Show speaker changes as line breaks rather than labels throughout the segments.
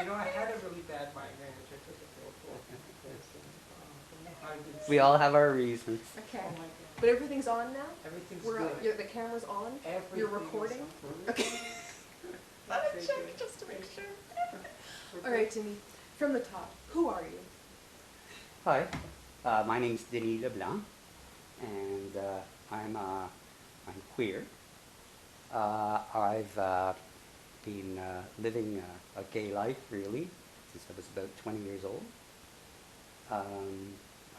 You know, I had a really bad migraine, which I took a pill for. Because, I did
We all have our reasons.
Okay.
Oh my God.
But everything's on now?
Everything's
We're
good.
the camera's on?
Everything
You're recording?
is
Okay. Let me
Okay,
check
good.
just to make sure.
We're
All right, Denis, from the top, who are you?
Hi, my name's Denis LeBlanc, and I'm queer. I've been living a gay life, really, since I was about 20 years old. I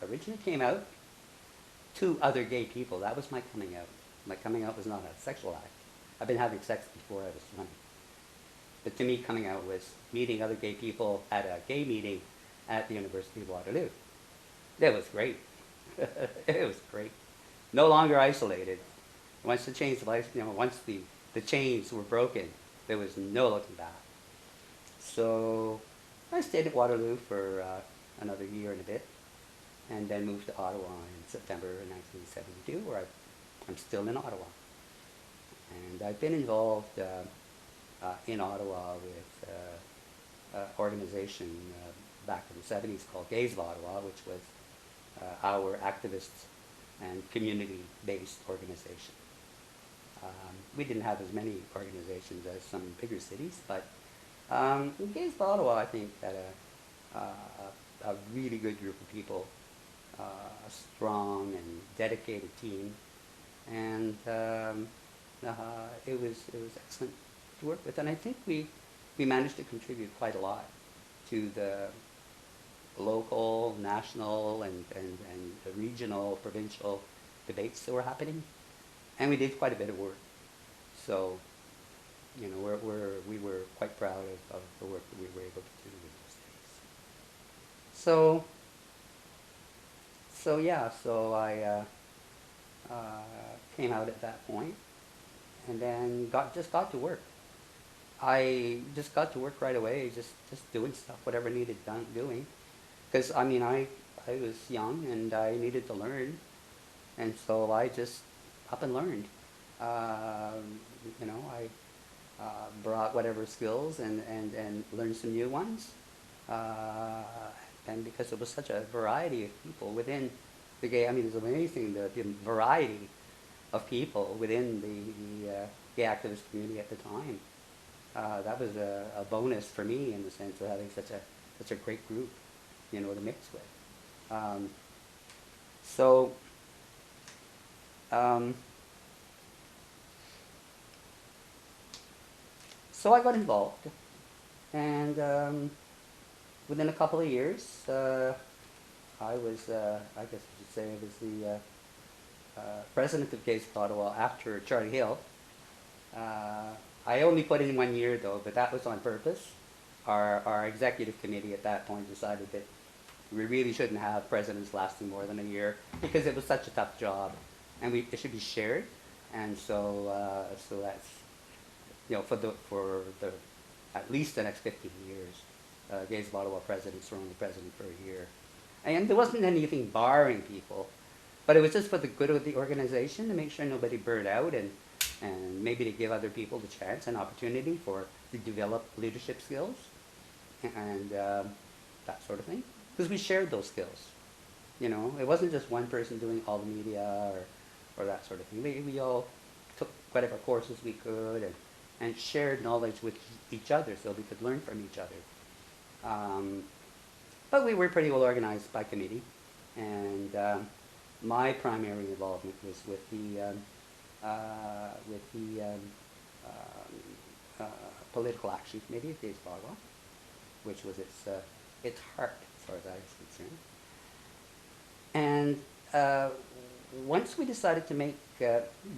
originally came out to other gay people. That was my coming out. My coming out was not a sexual act. I've been having sex before I was 20. But to me, coming out was meeting other gay people at a gay meeting at the University of Waterloo. That was great. It was great. No longer isolated. Once the chains of once the chains were broken, there was no looking back. So I stayed at Waterloo for another year and a bit, and then moved to Ottawa in September 1972, where I'm still in Ottawa. And I've been involved in Ottawa with an organization back in the 70s called Gays of Ottawa, which was our activist and community-based organization. We didn't have as many organizations as some bigger cities, but Gays of Ottawa, I think, had a really good group of people, a strong and dedicated team, and it was excellent to work with. And I think we managed to contribute quite a lot to the local, national, and the regional, provincial debates that were happening, and we did quite a bit of work. So, you know, we were quite proud of the work that we were able to do in those days. So I came out at that point, and then just got to work. I just got to work right away, just doing stuff, whatever needed doing. Because, I mean, I was young and I needed to learn, and so I just up and learned. You know, I brought whatever skills and learned some new ones. And because there was such a variety of people within the gay, I mean, it's amazing the variety of people within the gay activist community at the time. That was a bonus for me in the sense of having such a great group, you know, to mix with. So I got involved, and within a couple of years, I was, I guess I should say, I was the president of Gays of Ottawa after Charlie Hill. I only put in 1 year though, but that was on purpose. Our executive committee at that point decided that we really shouldn't have presidents lasting more than a year because it was such a tough job, and it should be shared. And so that's, you know, for the at least the next 15 years, Gays of Ottawa presidents were only president for a year, and there wasn't anything barring people, but it was just for the good of the organization to make sure nobody burned out, and maybe to give other people the chance and opportunity to develop leadership skills and that sort of thing, because we shared those skills. You know, it wasn't just one person doing all the media or that sort of thing. We all took whatever courses we could and shared knowledge with each other so we could learn from each other. But we were pretty well organized by committee, and my primary involvement was with the Political Action Committee at Gays of Ottawa, which was its heart as far as I was concerned. And once we decided to make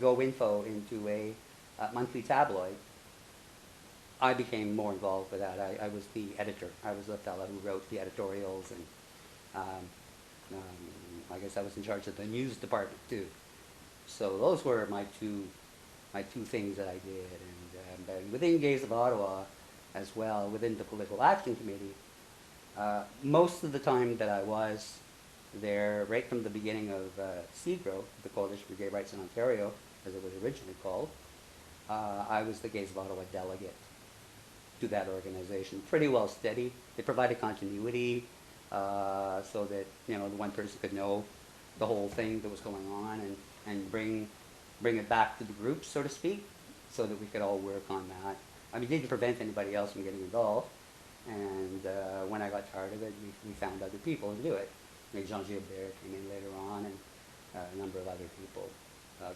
GoInfo into a monthly tabloid, I became more involved with that. I was the editor. I was the fellow who wrote the editorials, and I guess I was in charge of the news department too. So those were my two things that I did. And within Gays of Ottawa as well, within the Political Action Committee, most of the time that I was there, right from the beginning of CGRO, the Coalition for Gay Rights in Ontario, as it was originally called, I was the Gays of Ottawa delegate. to that organization. Pretty well steady. They provided continuity so that the one person could know the whole thing that was going on and bring it back to the group, so to speak, so that we could all work on that. I mean, it didn't prevent anybody else from getting involved. And when I got tired of it, we found other people to do it. Like Jean Gilbert came in later on, and a number of other people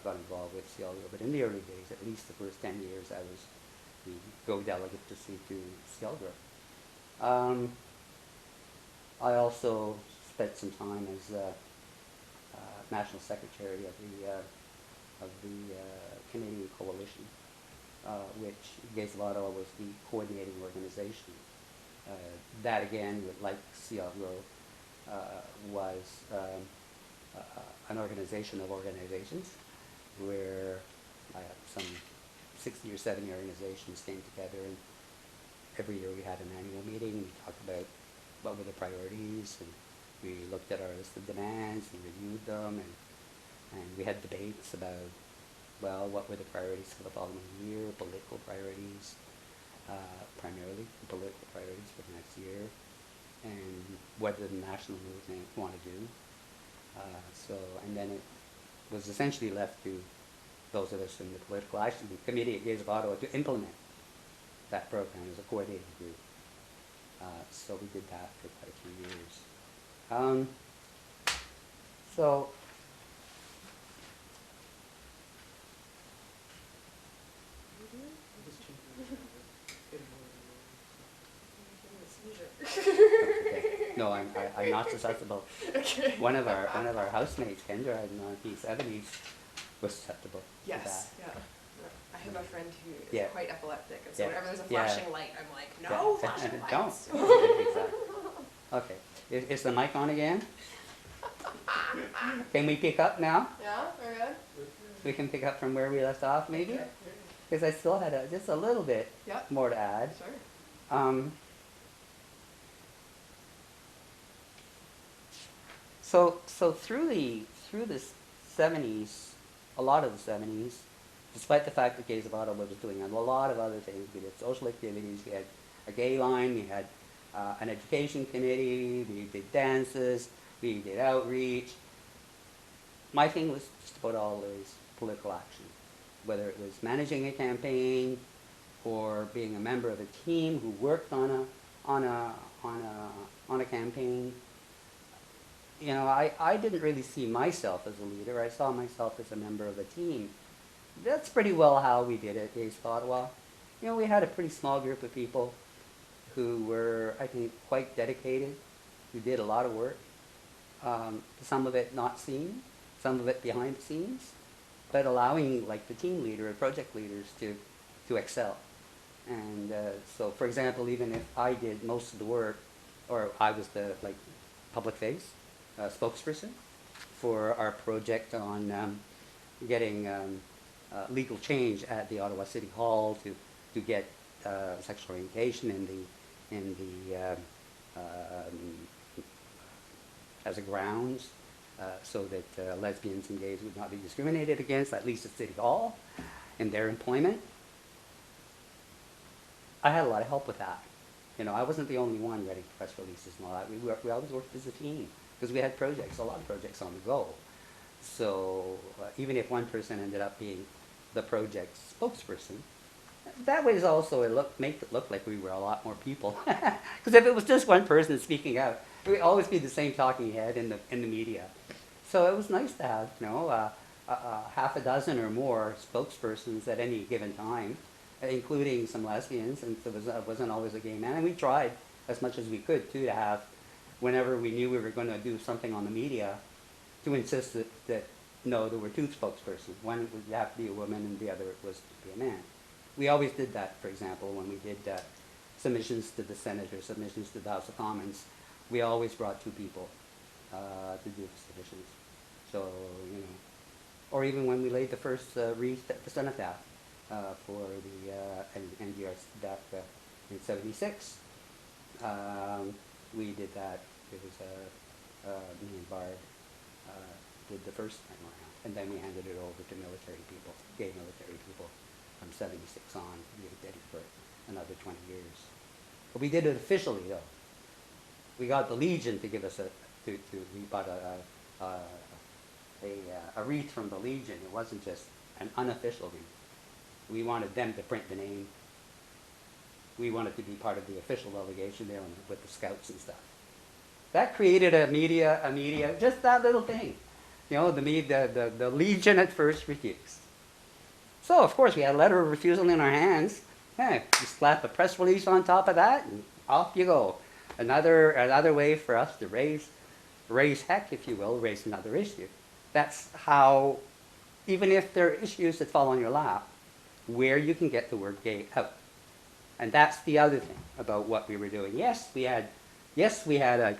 got involved with Cielgro. But in the early days, at least the first 10 years, I was the go-delegate to Cielgro. I also spent some time as National Secretary of the Canadian Coalition, which Gays of Ottawa was the coordinating organization. That again, like Cielgro, was an organization of organizations where some 60 or 70 organizations came together, and every year we had an annual meeting. We talked about what were the priorities, and we looked at our list of demands and reviewed them, and we had debates about, well, what were the priorities for the following year, political priorities, primarily the political priorities for the next year, and what did the national movement want to do. And then it was essentially left to those of us in the political action committee at Gays of Ottawa to implement that program as a coordinating group. So we did that for quite a few years. So okay. No, I'm not susceptible.
Okay.
One of our housemates, Kendra, in the 1970s, was susceptible to that.
Yes, yeah. I have a friend who is
Yeah.
quite epileptic, and so
Yeah.
whenever there's a
Yeah.
flashing light, I'm like, no
Yeah.
flashing
Don't.
lights.
Exactly. Okay. Is the mic on again? Can we pick up now?
Yeah, very good.
We can pick up from where we left off, maybe?
Okay.
Because I still had just a little bit
Yep.
more to add.
Sure.
So through the 70s, a lot of the 70s, despite the fact that Gays of Ottawa was doing a lot of other things, we did social activities, we had a gay line, we had an education committee, we did dances, we did outreach. My thing was just about always political action, whether it was managing a campaign or being a member of a team who worked on a campaign. I didn't really see myself as a leader. I saw myself as a member of a team. That's pretty well how we did it at Gays of Ottawa. We had a pretty small group of people who were, I think, quite dedicated, who did a lot of work. Some of it not seen, some of it behind the scenes, but allowing like the team leader or project leaders to excel. And so, for example, even if I did most of the work, or I was the public face, spokesperson for our project on getting legal change at the Ottawa City Hall to get sexual orientation in the as a grounds so that lesbians and gays would not be discriminated against, at least at City Hall, in their employment. I had a lot of help with that. I wasn't the only one writing press releases and all that. We always worked as a team because we had projects, a lot of projects on the go. So even if one person ended up being the project spokesperson, that was also make it look like we were a lot more people. Because if it was just one person speaking out, it would always be the same talking head in the media. So it was nice to have half a dozen or more spokespersons at any given time, including some lesbians, and it wasn't always a gay man. And we tried as much as we could too to have, whenever we knew we were going to do something on the media, to insist that no, there were two spokespersons. One would have to be a woman and the other was to be a man. We always did that, for example, when we did submissions to the Senate or submissions to the House of Commons. We always brought two people to do the submissions. So, or even when we laid the first wreath at the cenotaph for the NGR's death in '76. We did that. It was me and Barb did the first time around, and then we handed it over to military people, gay military people, from '76 on to get ready for it. another 20 years. But we did it officially, though. We got the Legion to give us we bought a wreath from the Legion. It wasn't just an unofficial wreath. We wanted them to print the name. We wanted to be part of the official delegation there with the scouts and stuff. That created a media, just that little thing. You know, the Legion at first refused. So, of course, we had a letter of refusal in our hands. Hey, you slap a press release on top of that, and off you go. Another way for us to raise heck, if you will, raise another issue. That's how, even if there are issues that fall on your lap, where you can get the word gay out. And that's the other thing about what we were doing. Yes, we had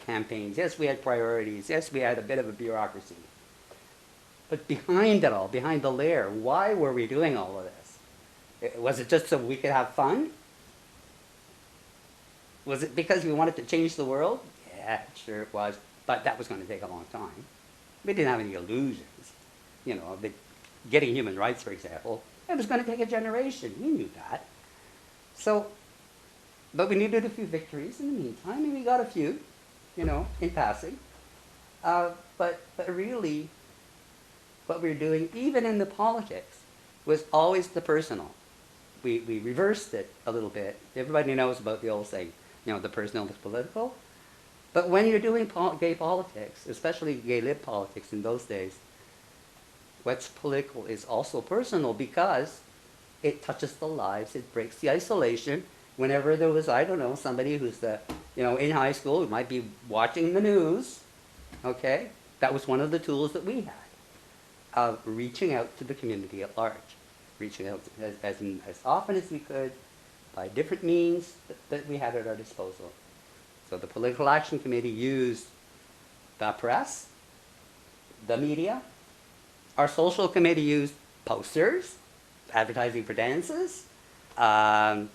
campaigns. Yes, we had priorities. Yes, we had a bit of a bureaucracy. But behind it all, behind the layer, why were we doing all of this? Was it just so we could have fun? Was it because we wanted to change the world? Yeah, sure it was. But that was going to take a long time. We didn't have any illusions. You know, getting human rights, for example, it was going to take a generation. We knew that. So, but we needed a few victories in the meantime, and we got a few, you know, in passing. But really, what we were doing, even in the politics, was always the personal. We reversed it a little bit. Everybody knows about the old saying, you know, the personal is political. But when you're doing gay politics, especially gay lib politics in those days, what's political is also personal because it touches the lives, it breaks the isolation. Whenever there was, I don't know, somebody who's in high school who might be watching the news, okay, that was one of the tools that we had of reaching out to the community at large, reaching out as often as we could by different means that we had at our disposal. So the Political Action Committee used the press, the media. Our social committee used posters, advertising for dances. Our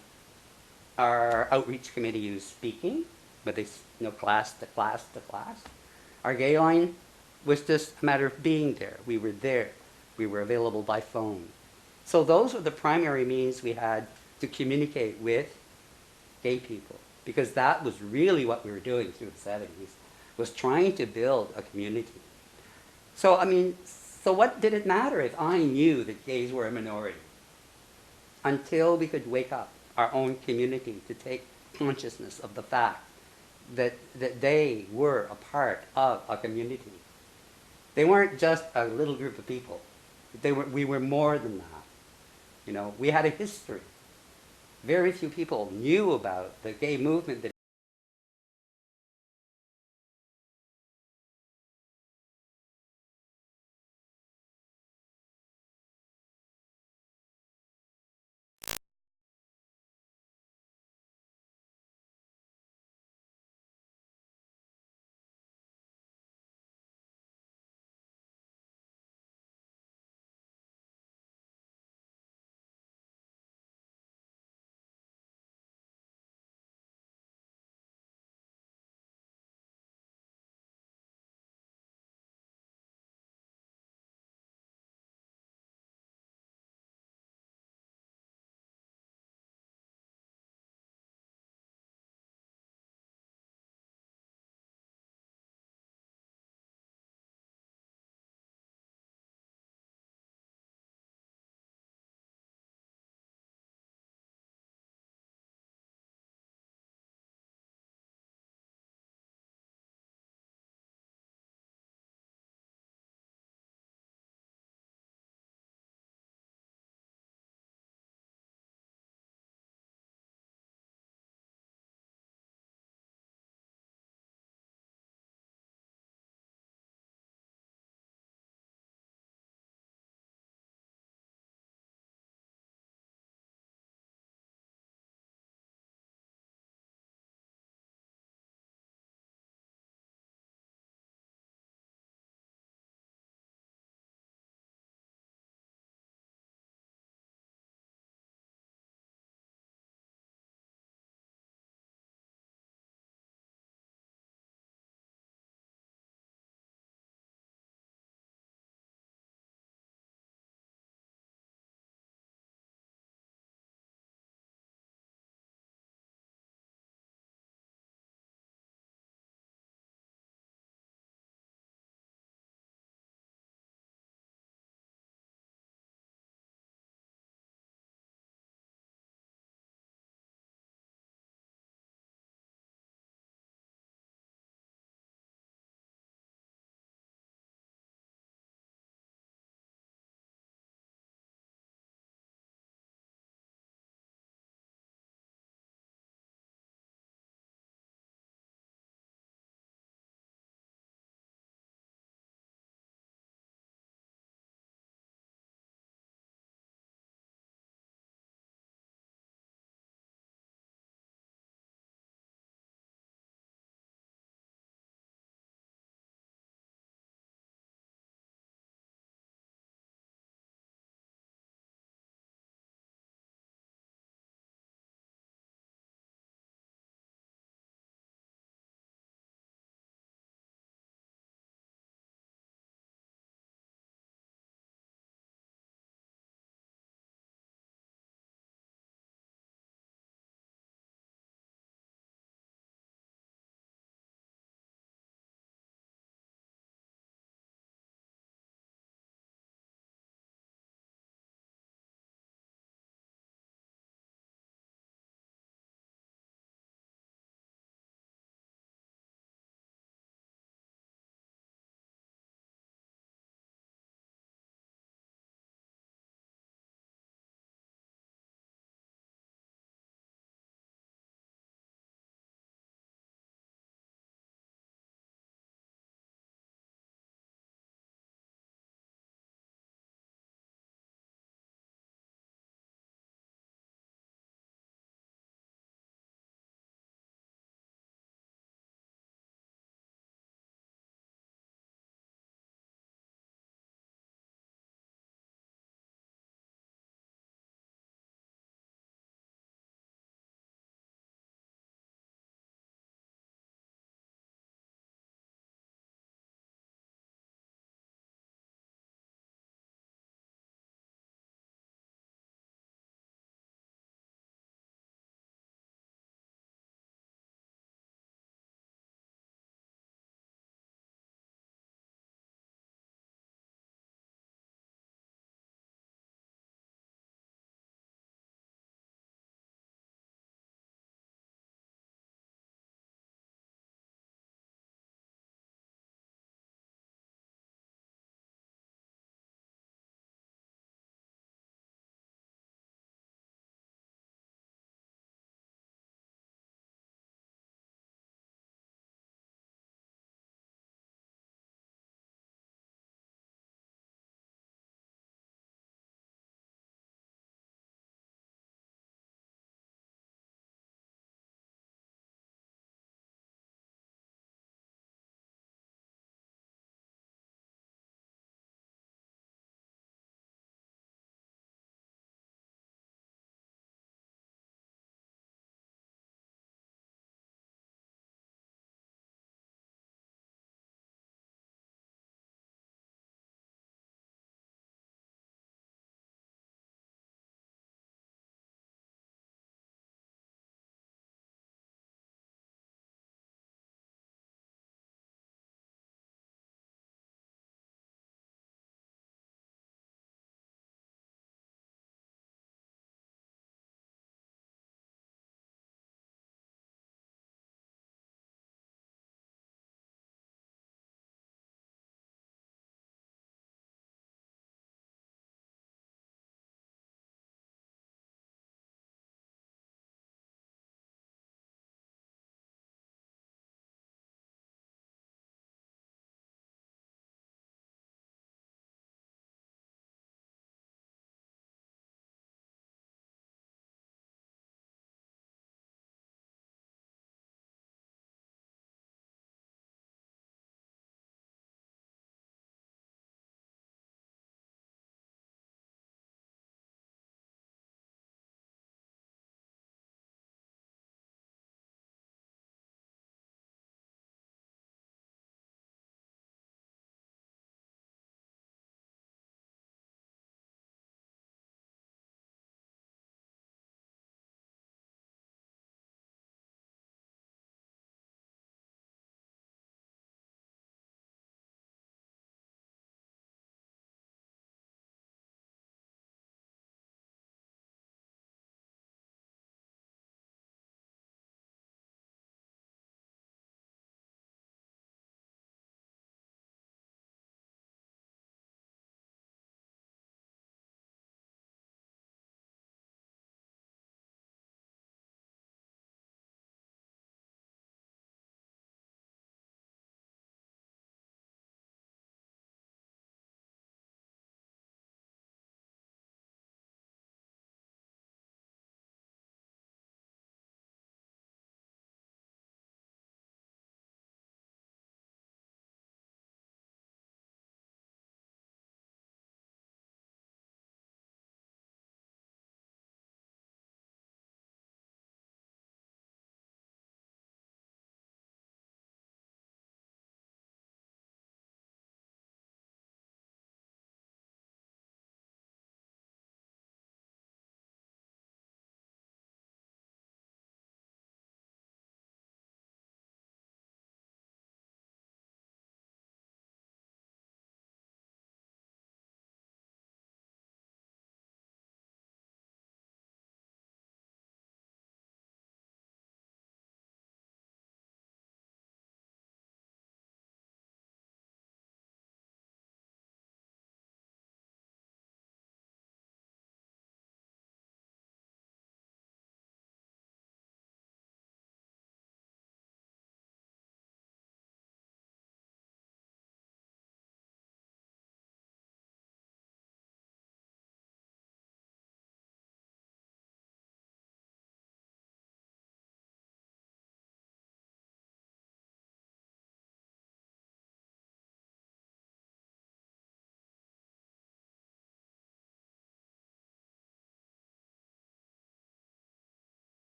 outreach committee used speaking, but they, class to class to class. Our gay line was just a matter of being there. We were there. We were available by phone. So those were the primary means we had to communicate with gay people, because that was really what we were doing through the 70s, was trying to build a community. So, so what did it matter if I knew that gays were a minority? Until we could wake up our own community to take consciousness of the fact that they were a part of a community. They weren't just a little group of people. We were more than that. We had a history. Very few people knew about the gay movement that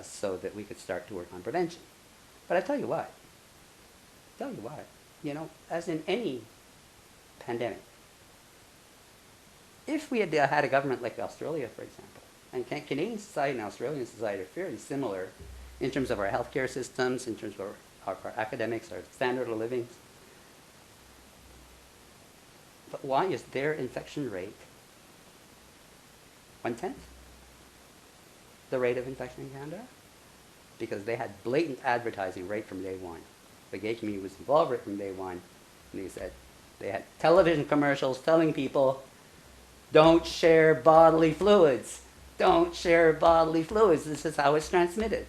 so that we could start to work on prevention. But I tell you what, you know, as in any pandemic, if we had had a government like Australia, for example, and Canadian society and Australian society are fairly similar in terms of our healthcare systems, in terms of our academics, our standard of living. But why is their infection rate 1/10 the rate of infection in Canada? Because they had blatant advertising right from day one. The gay community was involved right from day one. And they said they had television commercials telling people, don't share bodily fluids. Don't share bodily fluids. This is how it's transmitted.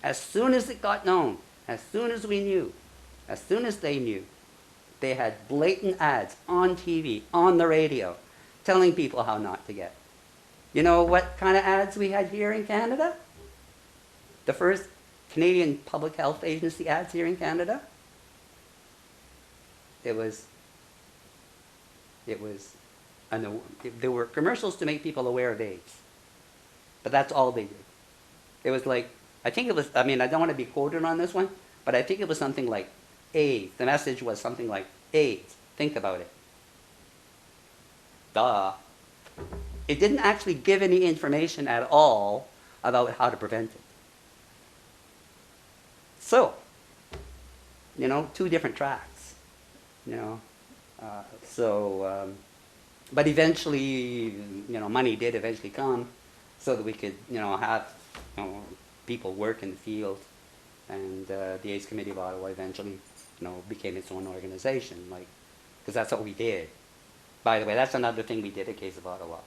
As soon as it got known, as soon as we knew, as soon as they knew, they had blatant ads on TV, on the radio, telling people how not to get. You know what kind of ads we had here in Canada? The first Canadian Public Health Agency ads here in Canada? There were commercials to make people aware of AIDS. But that's all they did. It was like, I think it was, I mean, I don't want to be quoted on this one, but I think it was something like AIDS. The message was something like AIDS. Think about it. Duh. It didn't actually give any information at all about how to prevent it. So, you know, two different tracks, you know. But eventually, you know, money did eventually come so that we could, you know, have, you know, people work in the field. And the AIDS Committee of Ottawa eventually, you know, became its own organization, like, because that's what we did. By the way, that's another thing we did at Gays of Ottawa.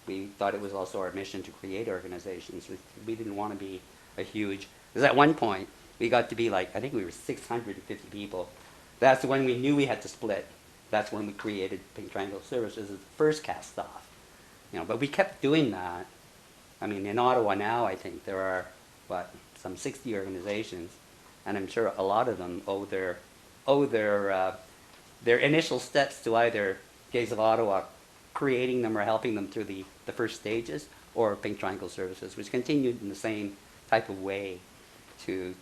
We thought it was also our mission to create organizations. We didn't want to be a huge, because at one point, we got to be like, I think we were 650 people. That's when we knew we had to split. That's when we created Pink Triangle Services as the first cast off. You know, but we kept doing that. I mean, in Ottawa now, I think there are, some 60 organizations, and I'm sure a lot of them owe their initial steps to either Gays of Ottawa creating them or helping them through the first stages, or Pink Triangle Services, which continued in the same type of way to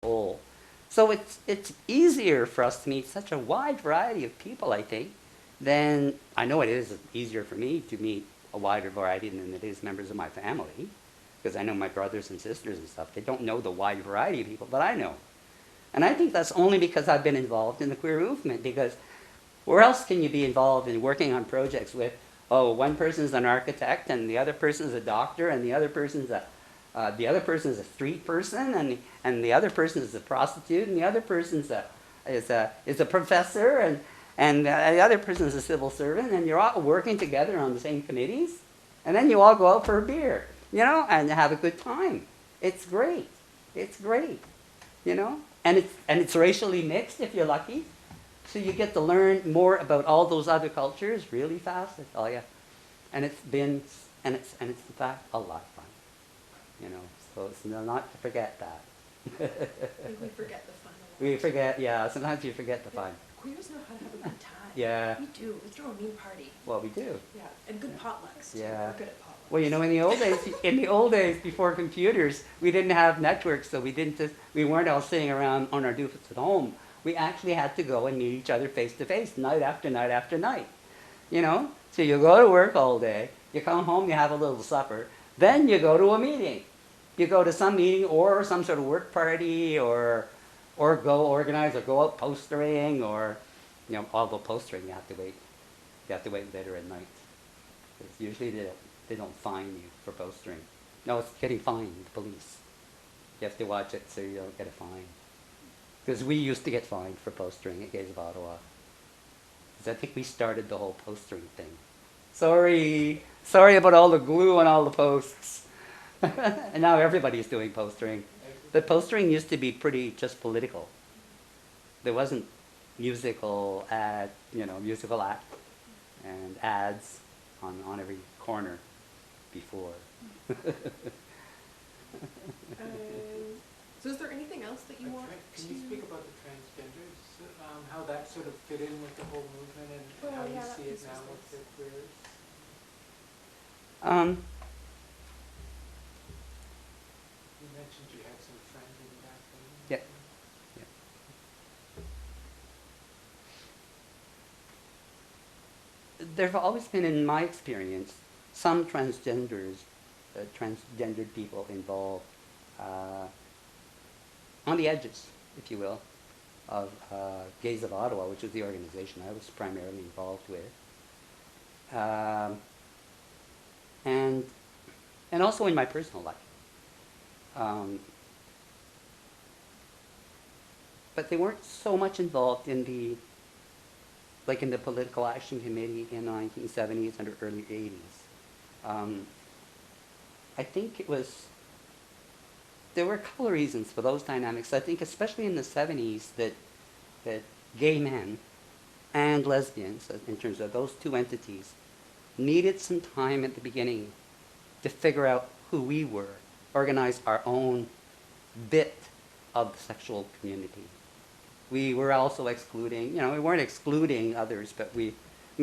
whole. So it's easier for us to meet such a wide variety of people, I think, than, I know it is easier for me to meet a wider variety than it is members of my family, because I know my brothers and sisters and stuff. They don't know the wide variety of people that I know. And I think that's only because I've been involved in the queer movement, because where else can you be involved in working on projects with, oh, one person's an architect and the other person's a doctor and the other person's a street person and the other person is a prostitute and the other person is a professor and the other person is a civil servant, and you're all working together on the same committees, and then you all go out for a beer, and have a good time. It's great. It's great, and it's racially mixed if you're lucky. So you get to learn more about all those other cultures really fast, I tell you. And it's in fact a lot of fun, So it's not to forget that.
We forget the fun.
We forget, yeah. Sometimes you forget the fun.
Queers know how to have a good time.
Yeah.
We do. We throw a mean party.
Well, we do.
Yeah, and good potlucks. Too.
Yeah.
We're good at potlucks.
Well, in the old days before computers, we didn't have networks, so we weren't all sitting around on our doofus at home. We actually had to go and meet each other face to face, night after night after night. So you go to work all day, you come home, you have a little supper, then you go to a meeting. You go to some meeting or some sort of work party or go organize or go out postering or, although postering you have to wait. You have to wait later at night. Because usually they don't fine you for postering. No, it's getting fined, the police. You have to watch it so you don't get a fine. Because we used to get fined for postering at Gays of Ottawa. Because I think we started the whole postering thing. Sorry about all the glue on all the posts. And now everybody's doing postering. But postering used to be pretty just political. There wasn't musical act and ads on every corner before.
So is there anything else that you want
Can you speak about the transgenders, how that sort of fit in with the whole movement and how you see it now with the queers? You mentioned you had some friends in that thing.
Yeah. There have always been, in my experience, some transgendered people involved on the edges, if you will, of Gays of Ottawa, which was the organization I was primarily involved with. And also in my personal life. But they weren't so much involved in the Political Action Committee in the 1970s and early 80s. I think there were a couple of reasons for those dynamics. I think especially in the 70s that gay men and lesbians, in terms of those two entities, needed some time at the beginning to figure out who we were, organize our own bit of the sexual community. We were also excluding, we weren't excluding others, but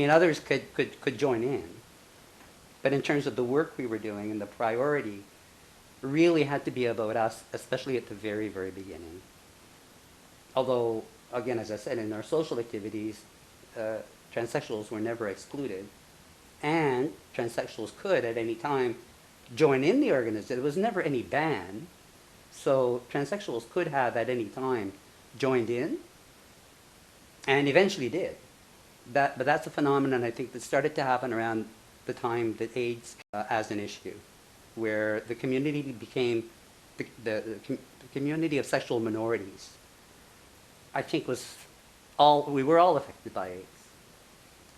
others could join in. But in terms of the work we were doing and the priority, really had to be about us, especially at the very, very beginning. Although, again, as I said, in our social activities, transsexuals were never excluded, and transsexuals could, at any time, join in the organization. There was never any ban, so transsexuals could have, at any time, joined in, and eventually did. But that's a phenomenon, I think, that started to happen around the time that AIDS as an issue, where the community became the community of sexual minorities. I think we were all affected by AIDS.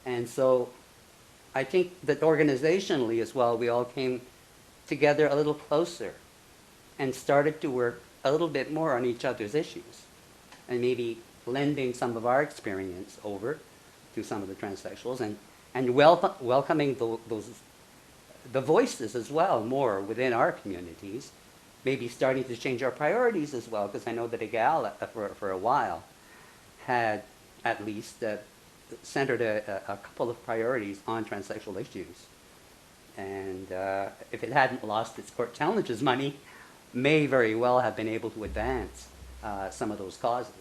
And so I think that organizationally as well, we all came together a little closer and started to work a little bit more on each other's issues and maybe lending some of our experience over to some of the transsexuals and welcoming the voices as well more within our communities, maybe starting to change our priorities as well, because I know that EGAL for a while had at least centered a couple of priorities on transsexual issues. And if it hadn't lost its court challenges money, may very well have been able to advance some of those causes,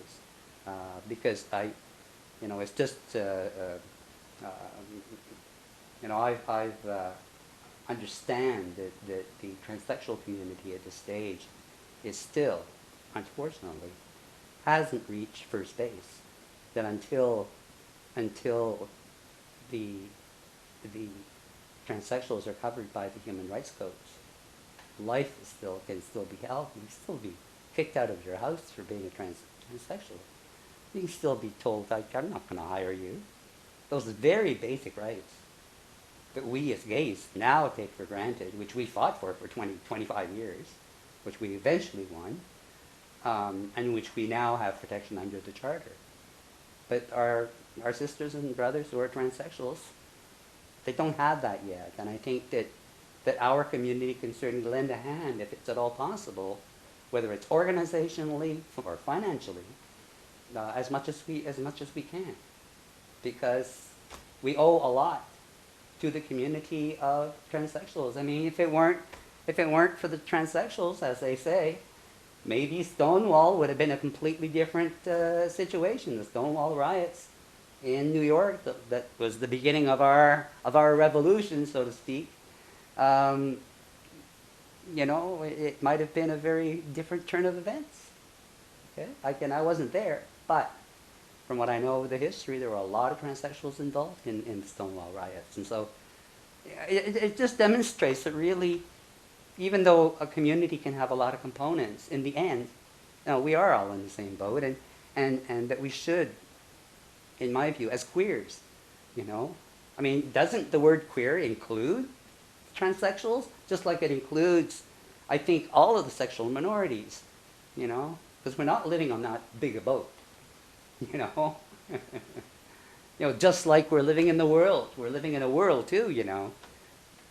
because it's just, I've understand that the transsexual community at this stage is still, unfortunately, hasn't reached first base. That until the transsexuals are covered by the human rights codes, life can still be held. You can still be kicked out of your house for being a transsexual. You can still be told, like, I'm not going to hire you. Those very basic rights that we as gays now take for granted, which we fought for 20, 25 years, which we eventually won, and which we now have protection under the Charter. But our sisters and brothers who are transsexuals, they don't have that yet. And I think that our community can certainly lend a hand, if it's at all possible, whether it's organizationally or financially, as much as we can, because we owe a lot to the community of transsexuals. I mean, if it weren't for the transsexuals, as they say, maybe Stonewall would have been a completely different situation. The Stonewall riots in New York, that was the beginning of our revolution, so to speak. It might have been a very different turn of events. Okay, I wasn't there, but from what I know of the history, there were a lot of transsexuals involved in the Stonewall riots. And so it just demonstrates that really, even though a community can have a lot of components, in the end, we are all in the same boat, and that we should, in my view, as queers, I mean, doesn't the word queer include transsexuals? Just like it includes, I think, all of the sexual minorities, because we're not living on that big a boat. Just like we're living in the world. We're living in a world too,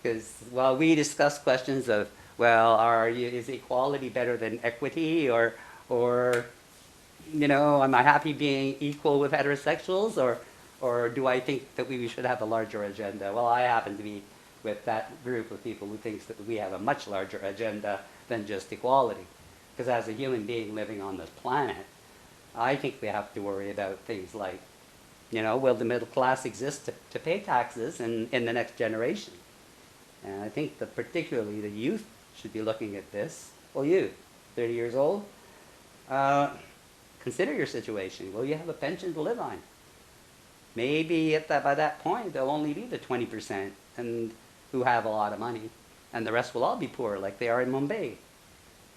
because while we discuss questions of, is equality better than equity, or am I happy being equal with heterosexuals, or do I think that we should have a larger agenda? Well, I happen to be with that group of people who thinks that we have a much larger agenda than just equality, because as a human being living on this planet, I think we have to worry about things like, will the middle class exist to pay taxes in the next generation? And I think that particularly the youth should be looking at this. Well, you, 30 years old, consider your situation. Will you have a pension to live on? Maybe by that point, there'll only be the 20% and who have a lot of money, and the rest will all be poor like they are in Mumbai.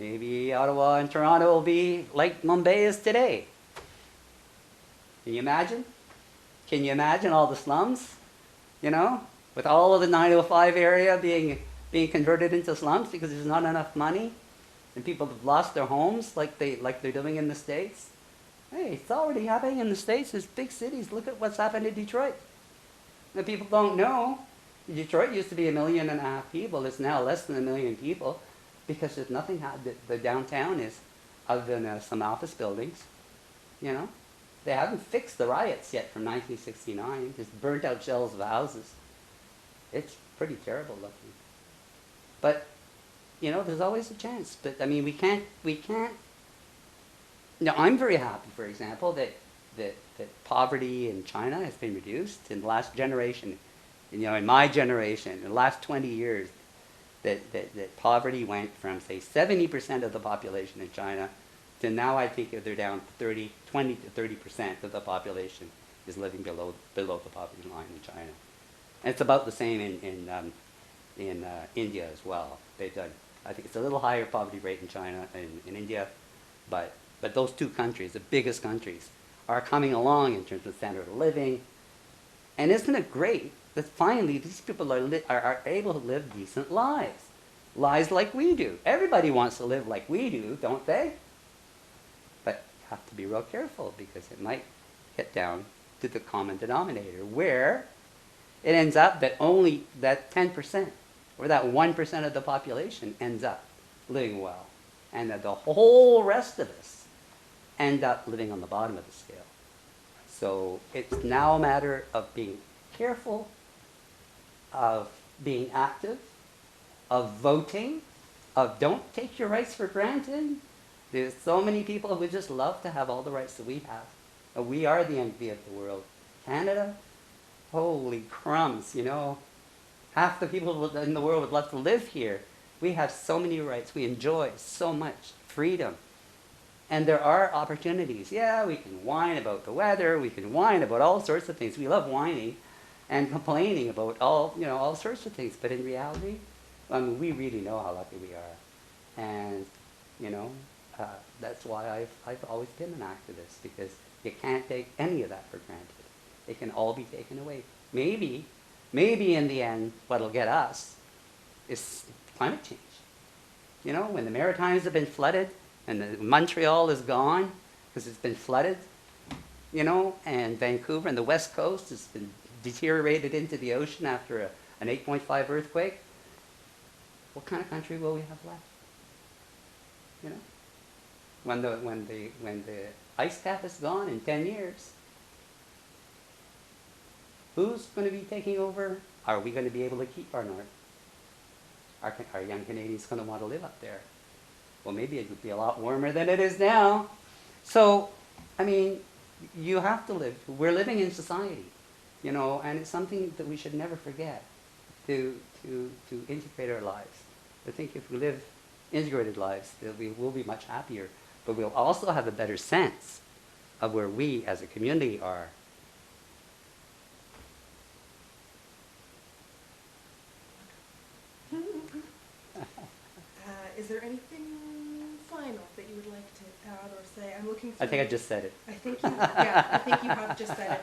Maybe Ottawa and Toronto will be like Mumbai is today. Can you imagine? Can you imagine all the slums, with all of the 905 area being converted into slums because there's not enough money, and people have lost their homes like they're doing in the States? Hey, it's already happening in the States. There's big cities. Look at what's happened in Detroit. And people don't know. Detroit used to be 1.5 million people. It's now less than 1 million people, because there's nothing. The downtown is, other than some office buildings, They haven't fixed the riots yet from 1969. Just burnt out shells of houses. It's pretty terrible looking. But, there's always a chance. But, I mean, we can't. Now, I'm very happy, for example, that poverty in China has been reduced in the last generation. In my generation, in the last 20 years, that poverty went from, say, 70% of the population in China to now I think they're down 20 to 30% of the population is living below the poverty line in China. And it's about the same in India as well. They've done, I think it's a little higher poverty rate in China and in India, but those two countries, the biggest countries, are coming along in terms of standard of living. And isn't it great that finally these people are able to live decent lives? Lives like we do. Everybody wants to live like we do, don't they? But you have to be real careful, because it might get down to the common denominator, where it ends up that only that 10% or that 1% of the population ends up living well, and that the whole rest of us end up living on the bottom of the scale. So it's now a matter of being careful, of being active, of voting, of don't take your rights for granted, There's so many people who just love to have all the rights that we have. And we are the envy of the world. Canada, holy crumbs, you know. Half the people in the world would love to live here. We have so many rights. We enjoy so much freedom. And there are opportunities. Yeah, we can whine about the weather. We can whine about all sorts of things. We love whining and complaining about all sorts of things. But in reality, I mean, we really know how lucky we are. And, that's why I've always been an activist, because you can't take any of that for granted. It can all be taken away. Maybe in the end, what'll get us is climate change. You know, when the Maritimes have been flooded and Montreal is gone because it's been flooded, and Vancouver and the West Coast has been deteriorated into the ocean after an 8.5 earthquake, what kind of country will we have left? When the ice cap is gone in 10 years, who's going to be taking over? Are we going to be able to keep our north? Are young Canadians going to want to live up there? Well, maybe it would be a lot warmer than it is now. So, I mean, you have to live. We're living in society, and it's something that we should never forget to integrate our lives. I think if we live integrated lives, that we will be much happier, but we'll also have a better sense of where we as a community are.
Is there anything final that you would like to add or say? I'm looking through.
I think I just said it.
I think you have just said it.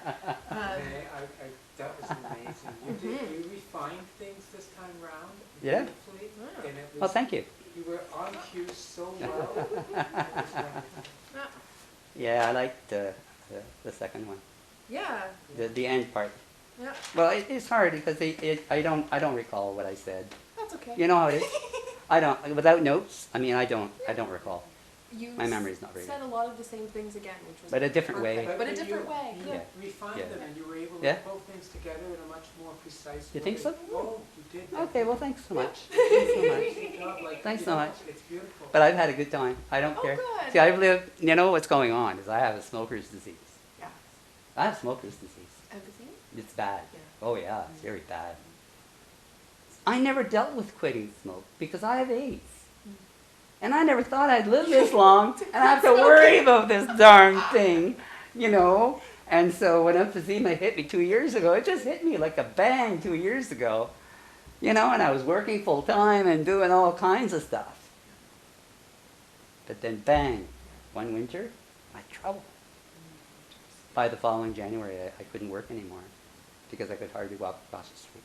That was amazing. You refined things this time round.
Yeah.
Beautifully, and it was,
Well, thank you.
You were on cue so well. It was wonderful.
Yeah, I liked the second one.
Yeah.
The end part.
Yeah.
Well, it's hard because I don't recall what I said.
That's okay.
You know how it is. I don't, without notes. I mean, I don't recall.
You
My memory's not very
said
good.
a lot of the same things again, which was
But a different way.
perfect. But a different way.
You
Yeah.
refined
Yeah.
them, and you were able
Yeah.
to pull things together in a much more precise way.
You think so?
Oh, you did.
Okay, well, thanks so much. Thanks so much.
Good job, like,
Thanks
you
so
know,
much.
It's beautiful.
But I've had a good time. I don't
Oh,
care.
good.
See, I've lived, what's going on is I have a smoker's disease.
Yeah.
I have smoker's disease.
Empathy?
It's bad.
Yeah.
Oh, yeah, it's very bad. I never dealt with quitting smoke because I have AIDS. And I never thought I'd live this long and have to worry about this darn thing, And so when emphysema hit me 2 years ago, it just hit me like a bang 2 years ago, and I was working full time and doing all kinds of stuff. But then bang, one winter, I had trouble. By the following January, I couldn't work anymore because I could hardly walk across the street.